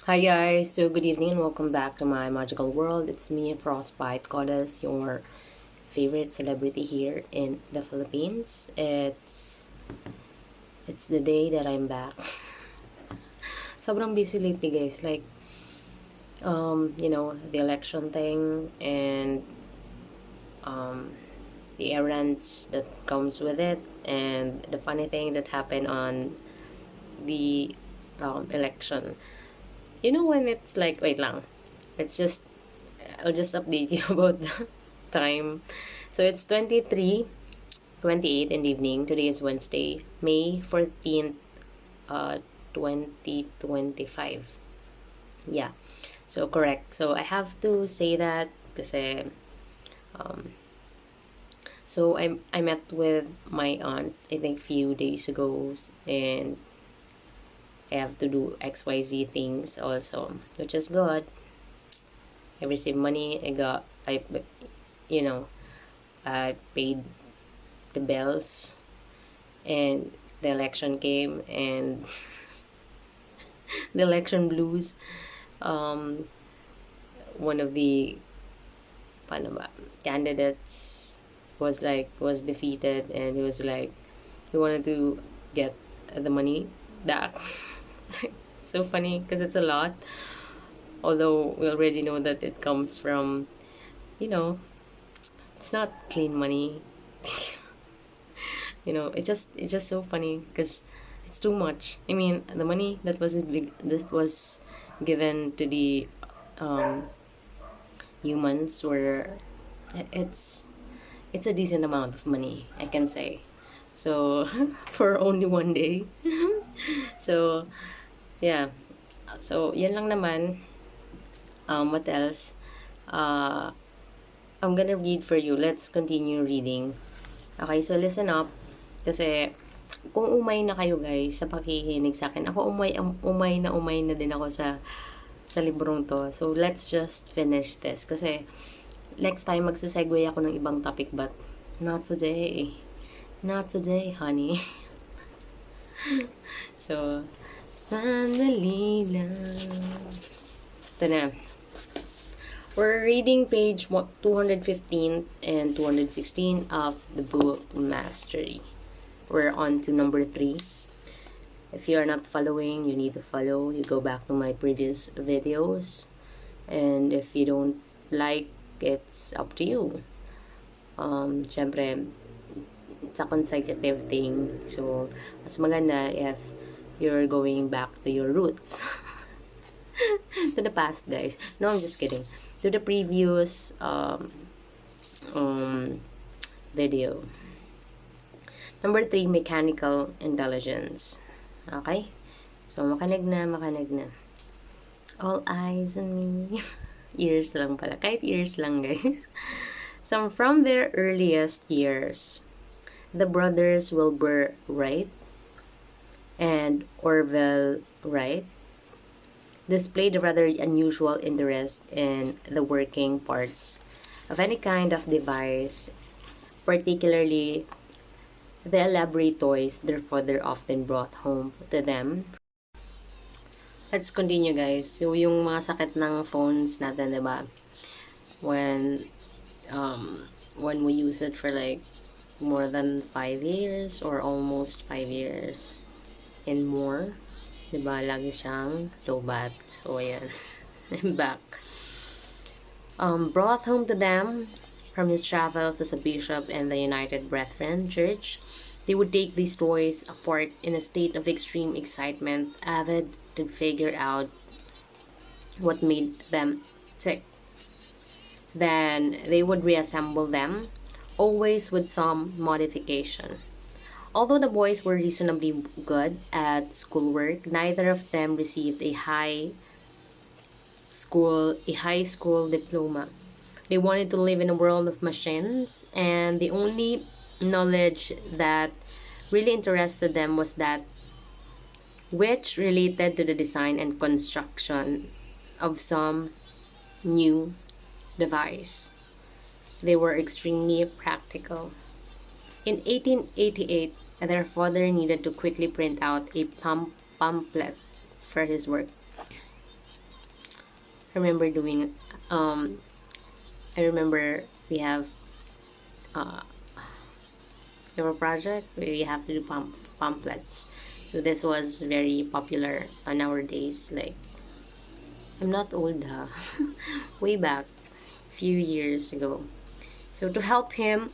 Hi guys, so good evening and welcome back to my magical world. It's me, Frostbite Goddess, your favorite celebrity here in the Philippines. It's the day that I'm back. Sobrang busy lately guys, like the election thing and um the errands that comes with it, and the funny thing that happened on the election. You know when it's like, wait lang, it's just I'll just update you about the time. So it's 23:28 in the evening. Today is Wednesday, May 14th, 2025. Yeah, so correct. So I have to say that kasi um, so I met with my aunt, I think few days ago, and I have to do XYZ things also, which is good. I received money. You know, I paid the bells, and the election came, and the election blues. Um, one of the paano ba, candidates was defeated, and he was like he wanted to get the money back. So funny because it's a lot. Although we already know that it comes from, you know, it's not clean money. It's just so funny because it's too much. I mean, the money that was given to the um, humans were it's it's a decent amount of money, I can say. So for only one day. So yeah. So yan lang naman. What else? Uh, I'm gonna read for you. Let's continue reading. Okay, so listen up. Kasi kung umay na kayo guys sa pakikinig sa akin, ako umay na din ako sa librong to. So let's just finish this kasi next time magsasegue ako ng ibang topic, but not today. Not today, honey. So, sandali lang. Ito na. We're reading page 215 and 216 of the book Mastery. We're on to number 3. If you are not following, you need to follow. You go back to my previous videos. And if you don't like, it's up to you. Syempre, it's a consecutive thing. So, mas maganda if you're going back to your roots. To the past, guys. No, I'm just kidding. To the previous video. Number 3, mechanical intelligence. Okay? So, makinig na. All eyes on me. Ears lang pala. Kahit ears lang, guys. So, from their earliest years, the brothers Wilbur Wright and Orville Wright displayed a rather unusual interest in the working parts of any kind of device, particularly the elaborate toys their father often brought home to them. Let's continue, guys. So, yung mga sakit ng phones natin, diba? When we use it for like more than 5 years or almost 5 years and more, diba? Lagi siyang low-bat. So, ayan. I'm back. Brought home to them from his travels as a bishop in the United Brethren Church, they would take these toys apart in a state of extreme excitement, avid to figure out what made them tick. Then they would reassemble them, always with some modification. Although the boys were reasonably good at schoolwork, neither of them received a high school diploma. They wanted to live in a world of machines, and the only knowledge that really interested them was that which related to the design and construction of some new device. They were extremely practical. In 1888, their father needed to quickly print out a pamphlet for his work. I remember doing, I remember we have, uh, a project where we have to do pamphlets. So this was very popular nowadays. Like, I'm not old, huh? Way back, few years ago. So to help him,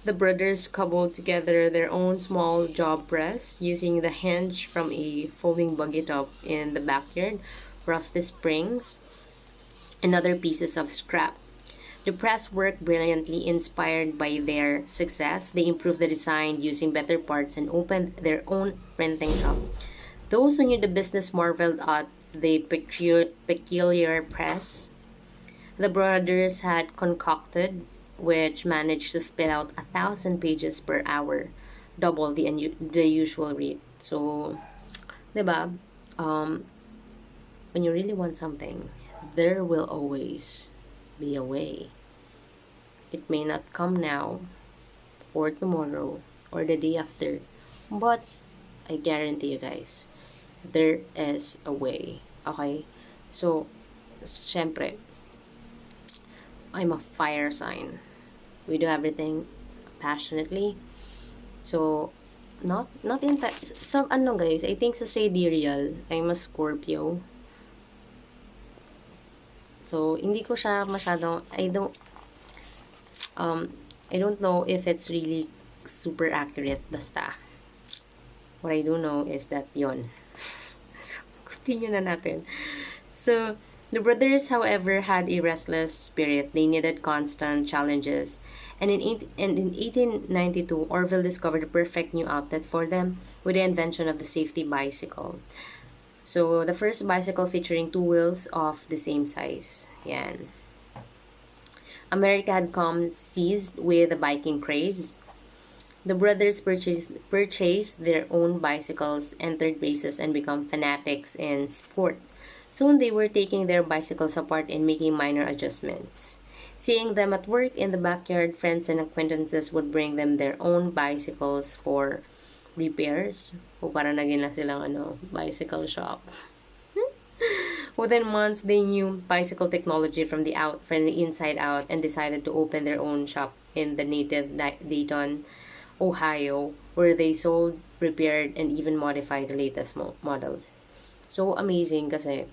the brothers cobbled together their own small job press using the hinge from a folding buggy top in the backyard, rusty springs, and other pieces of scrap. The press worked brilliantly. Inspired by their success, they improved the design using better parts and opened their own printing shop. Those who knew the business marveled at the peculiar press the brothers had concocted, which managed to spit out 1,000 pages per hour, double the usual rate. So, 'di ba? Um, when you really want something, there will always be a way. It may not come now, or tomorrow, or the day after, but I guarantee you guys, there is a way. Okay? So, syempre, I'm a fire sign. We do everything passionately. So, not in some ano guys, I think sa sidereal, I'm a Scorpio. So, hindi ko siya masyadong, I don't know if it's really super accurate, basta. What I do know is that yon. So, continue na natin. So, the brothers, however, had a restless spirit. They needed constant challenges. And in 1892, Orville discovered a perfect new outlet for them with the invention of the safety bicycle. So, the first bicycle featuring two wheels of the same size. Yan. America had come seized with the biking craze. The brothers purchased their own bicycles, entered races, and become fanatics in sport. Soon they were taking their bicycles apart and making minor adjustments. Seeing them at work in the backyard, friends and acquaintances would bring them their own bicycles for repairs. O para naging na silang bicycle shop. Within months, they knew bicycle technology from the inside out and decided to open their own shop in the native Dayton, Ohio, where they sold, repaired, and even modified the latest models. So amazing kasi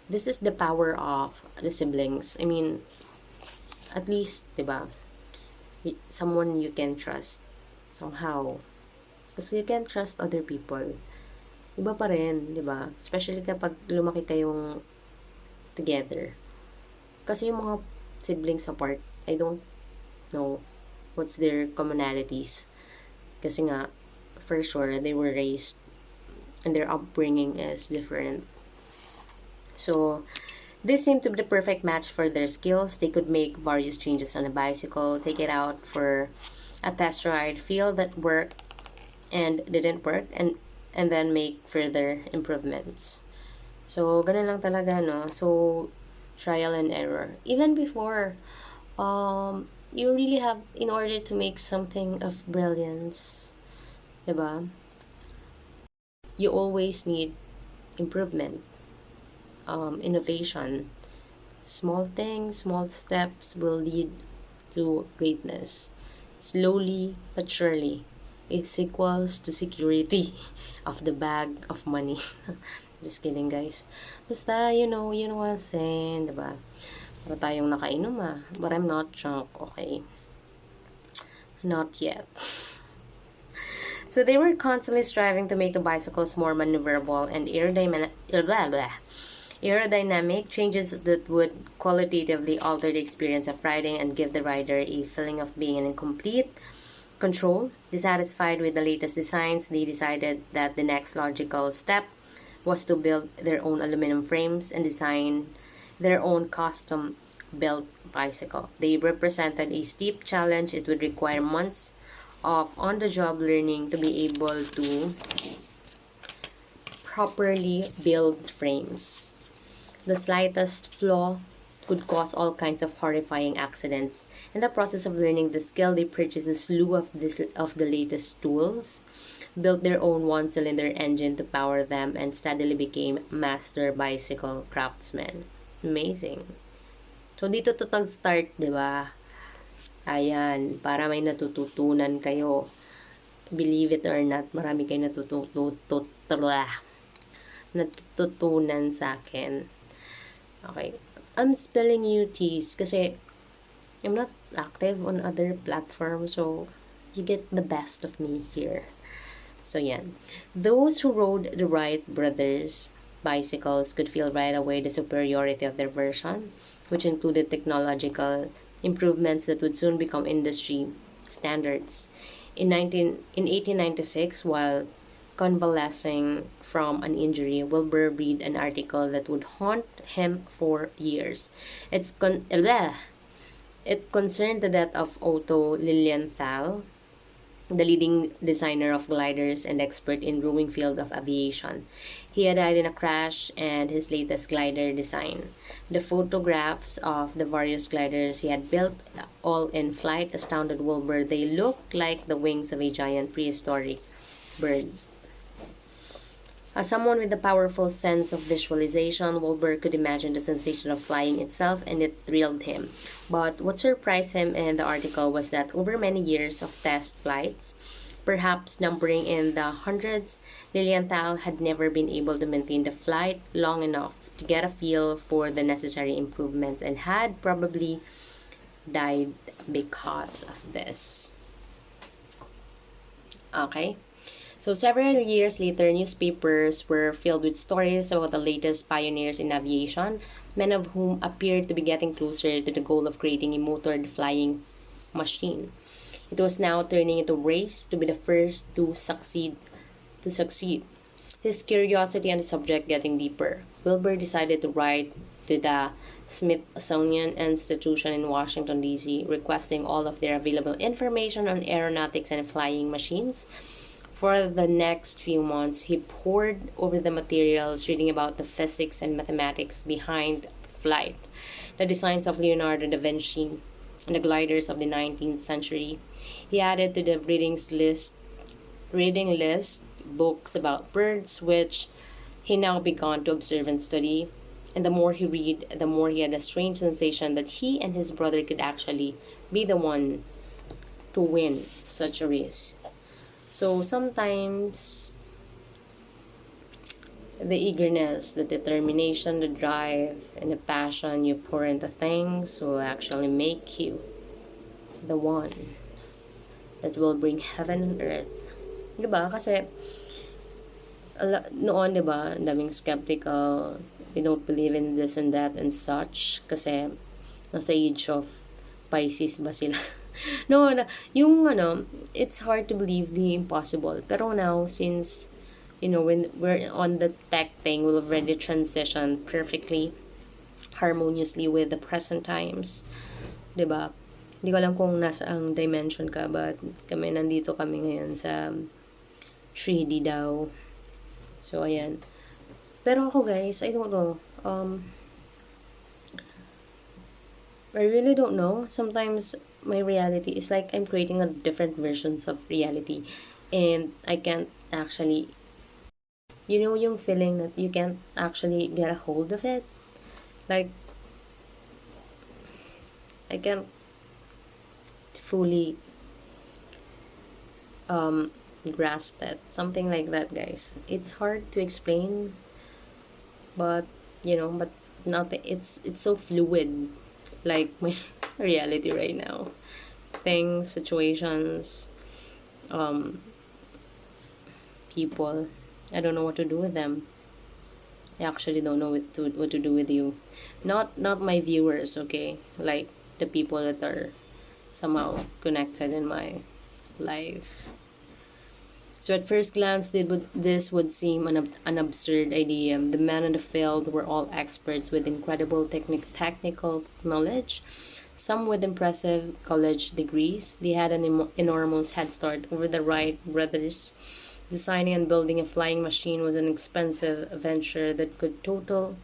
this is the power of the siblings. I mean, at least, 'di ba? Someone you can trust somehow. Kasi you can trust other people. Iba pa rin, 'di ba? Especially kapag lumaki kayong together. Kasi yung mga siblings apart, I don't know what's their commonalities. Kasi nga, for sure, they were raised and their upbringing is different. So, this seemed to be the perfect match for their skills. They could make various changes on a bicycle, take it out for a test ride, feel that worked and didn't work, and then make further improvements. So, ganun lang talaga, no? So, trial and error. Even before, you really have, in order to make something of brilliance, diba? You always need improvement, innovation. Small things, small steps will lead to greatness. Slowly but surely, it's equals to security of the bag of money. Just kidding, guys. Basta, you know what I'm saying, diba? Para tayong nakainom but I'm not drunk, okay? Not yet. So they were constantly striving to make the bicycles more maneuverable and aerodynamic changes that would qualitatively alter the experience of riding and give the rider a feeling of being in complete control. Dissatisfied with the latest designs, they decided that the next logical step was to build their own aluminum frames and design their own custom built bicycle. They represented a steep challenge. It would require months of on-the-job learning to be able to properly build frames. The slightest flaw could cause all kinds of horrifying accidents. In the process of learning the skill, they purchased a slew of the latest tools, built their own one-cylinder engine to power them, and steadily became master bicycle craftsmen. Amazing. So, dito to start, di ba? Ayan, para may natututunan kayo. Believe it or not, marami kayo natututunan sa akin. Okay. I'm spelling UTs kasi I'm not active on other platforms, so you get the best of me here. So, yan. Those who rode the Wright brothers' bicycles could feel right away the superiority of their version, which included technological improvements that would soon become industry standards. In 1896, while convalescing from an injury, Wilbur read an article that would haunt him for years. It concerned the death of Otto Lilienthal, the leading designer of gliders and expert in growing field of aviation. He had died in a crash, and his latest glider design, the photographs of the various gliders he had built, all in flight, astounded Wilbur. They looked like the wings of a giant prehistoric bird. As someone with a powerful sense of visualization, Wilbur could imagine the sensation of flying itself, and it thrilled him. But what surprised him in the article was that over many years of test flights, perhaps numbering in the hundreds, Lilienthal had never been able to maintain the flight long enough to get a feel for the necessary improvements, and had probably died because of this. Okay. So, several years later, newspapers were filled with stories about the latest pioneers in aviation, many of whom appeared to be getting closer to the goal of creating a motored flying machine. It was now turning into a race to be the first to succeed. His curiosity on the subject getting deeper, Wilbur decided to write to the Smithsonian Institution in Washington, D.C., requesting all of their available information on aeronautics and flying machines. For the next few months, he pored over the materials, reading about the physics and mathematics behind flight, the designs of Leonardo da Vinci, and the gliders of the 19th century. He added to the reading list books about birds, which he now began to observe and study. And the more he read, the more he had a strange sensation that he and his brother could actually be the one to win such a race. So sometimes the eagerness, the determination, the drive, and the passion you pour into things will actually make you the one that will bring heaven and earth. Diba? Kasi noon, diba, daming skeptical, they don't believe in this and that and such, kasi nasa age of Pisces ba sila? No, yung it's hard to believe the impossible. Pero now, since, when we're on the tech thing, we'll already transition perfectly, harmoniously with the present times. Diba? Hindi ko alam kung nasa ang dimension ka, but nandito kami ngayon sa 3D daw. So, ayan. Pero ako, guys, I don't know. I really don't know. Sometimes my reality is like I'm creating a different versions of reality, and I can't actually, yung feeling that you can't actually get a hold of it. Like, I can't fully grasp it. Something like that, guys. It's hard to explain, but but nothing. It's so fluid. Like my reality right now, things, situations, people, I don't know what to do with them. I actually don't know what to do with you. Not my viewers, okay? Like the people that are somehow connected in my life. So at first glance, this would seem an absurd idea. The men in the field were all experts with incredible technical knowledge, some with impressive college degrees. They had an enormous head start over the Wright brothers. Designing and building a flying machine was an expensive venture that could total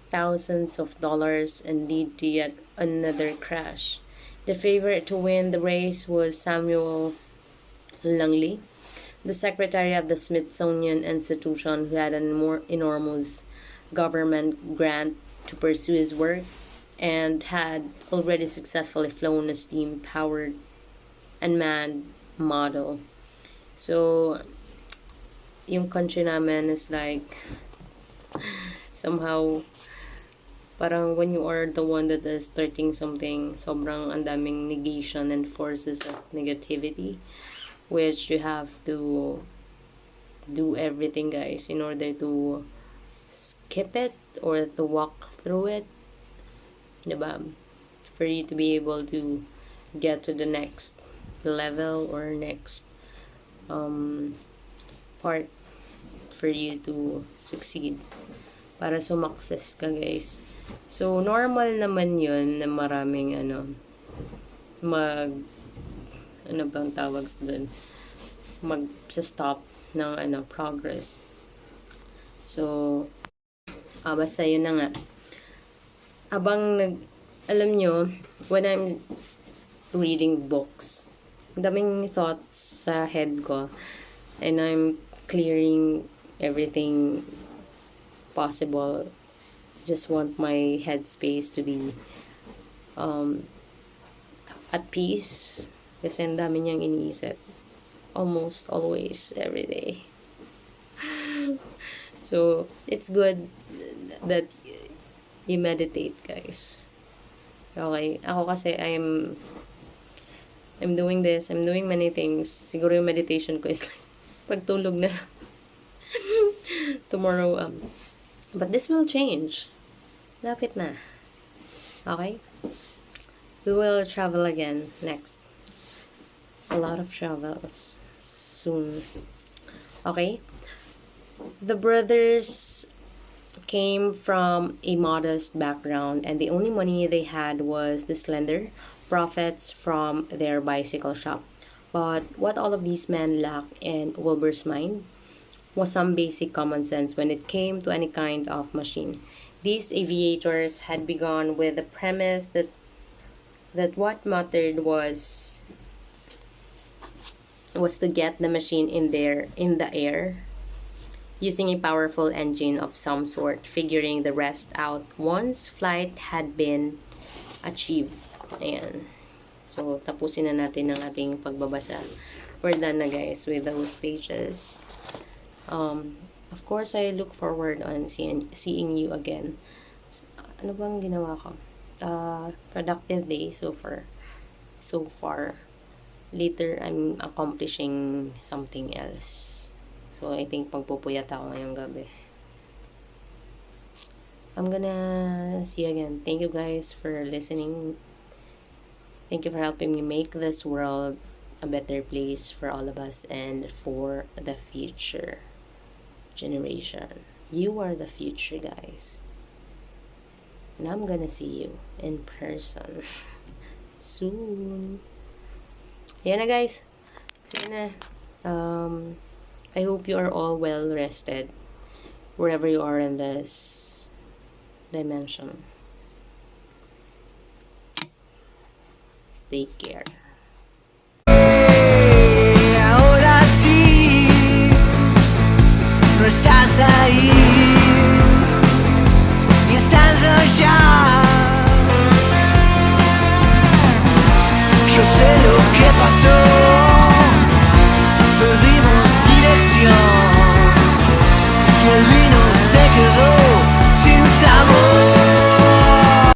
thousands of dollars and lead to yet another crash. The favorite to win the race was Samuel Langley, the secretary of the Smithsonian Institution, who had an more enormous government grant to pursue his work and had already successfully flown a steam-powered unmanned model. So, yung country namin is like, somehow, parang when you are the one that is starting something, sobrang ang daming negation and forces of negativity, which you have to do everything, guys, in order to skip it or to walk through it, diba? For you to be able to get to the next level or next part for you to succeed, para sumakses ka, guys. So, normal naman yun na maraming ano bang tawag doon? Mag-stop ng progress. So, basta yun na nga. Alam nyo, when I'm reading books, daming thoughts sa head ko, and I'm clearing everything possible. Just want my headspace to be at peace, kasi ang dami niyang iniisip almost always every day. So it's good that you meditate, guys. Okay, ako kasi I'm doing this, I'm doing many things. Siguro yung meditation ko is like pagtulog na tomorrow. But this will change. Lapit na. Okay? We will travel again next. A lot of travels soon. Okay? The brothers came from a modest background, and the only money they had was the slender profits from their bicycle shop. But what all of these men lacked in Wilbur's mind was some basic common sense when it came to any kind of machine. These aviators had begun with the premise that what mattered was to get the machine in the air using a powerful engine of some sort, figuring the rest out once flight had been achieved. Ayan. So, tapusin na natin ang ating pagbabasa. We're done na, guys, with those pages. Of course, I look forward on seeing you again. Ano bang ginawa ko? Productive day so far. Later, I'm accomplishing something else. So, I think magpupuyat ako ngayong gabi. I'm gonna see you again. Thank you, guys, for listening. Thank you for helping me make this world a better place for all of us and for the future generation. You are the future, guys. And I'm gonna see you in person soon. Yan na, guys. See you na. I hope you are all well rested wherever you are in this dimension. Take care.